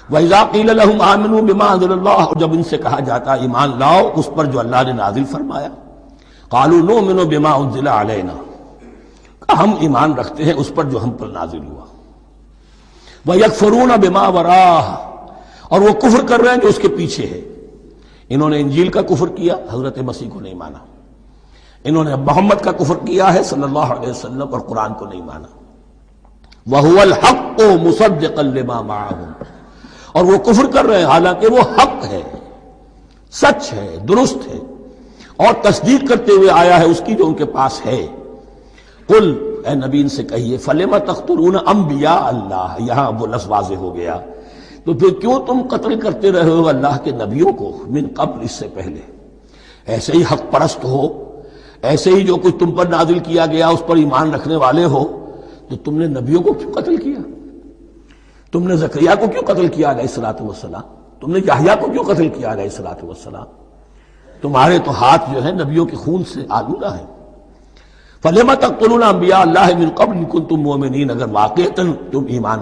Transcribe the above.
وَإِذَا قِيلَ لَهُمْ آمِنُوا بِمَا أَنزَلَ اللَّهُ، اور جب ان سے کہا جاتا ایمان لاؤ اس پر جو اللہ نے نازل فرمایا، قَالُوا نُؤْمِنُ بِمَا أُنزِلَ عَلَيْنَا، ہم ایمان رکھتے ہیں اس پر جو ہم پر نازل ہوا، وَيَكْفُرُونَ بِمَا وَرَاءَهُ، اور وہ کفر کر رہے ہیں جو اس کے پیچھے ہے۔ انہوں نے انجیل کا کفر کیا، حضرت مسیح کو نہیں مانا، انہوں نے محمد کا کفر کیا ہے صلی اللہ علیہ وسلم، اور قرآن کو نہیں مانا۔ وَهُوَ الْحَقُّ مُصَدِّقًا لِمَا مَعَهُمْ، اور وہ کفر کر رہے ہیں حالانکہ وہ حق ہے، سچ ہے، درست ہے، اور تصدیق کرتے ہوئے آیا ہے اس کی جو ان کے پاس ہے۔ قل، اے نبی ان سے کہیے، فَلِمَ تَقْتُلُونَ أَنبِيَاءَ اللَّهِ، یہاں وہ لفظ واضح ہو گیا، تو پھر کیوں تم قتل کرتے رہے ہو اللہ کے نبیوں کو، من قبل، اس سے پہلے؟ ایسے ہی حق پرست ہو، ایسے ہی جو کچھ تم پر نازل کیا گیا اس پر ایمان رکھنے والے ہو، تو تم نے نبیوں کو کیوں قتل کیا؟ تم نے زکریا کو کیوں قتل کیا علیہ الصلوۃ والسلام؟ تم نے یحییٰ کو کیوں قتل کیا علیہ الصلوۃ والسلام؟ تمہارے تو ہاتھ جو ہے نبیوں کے خون سے آلودہ ہے۔ فَلِمَ تَقْتُلُونَ أَنبِيَاءَ اللَّهِ مِن قَبْلِ إِن كُنتُم مُؤْمِنِينَ، اگر واقعتاً تم ایمان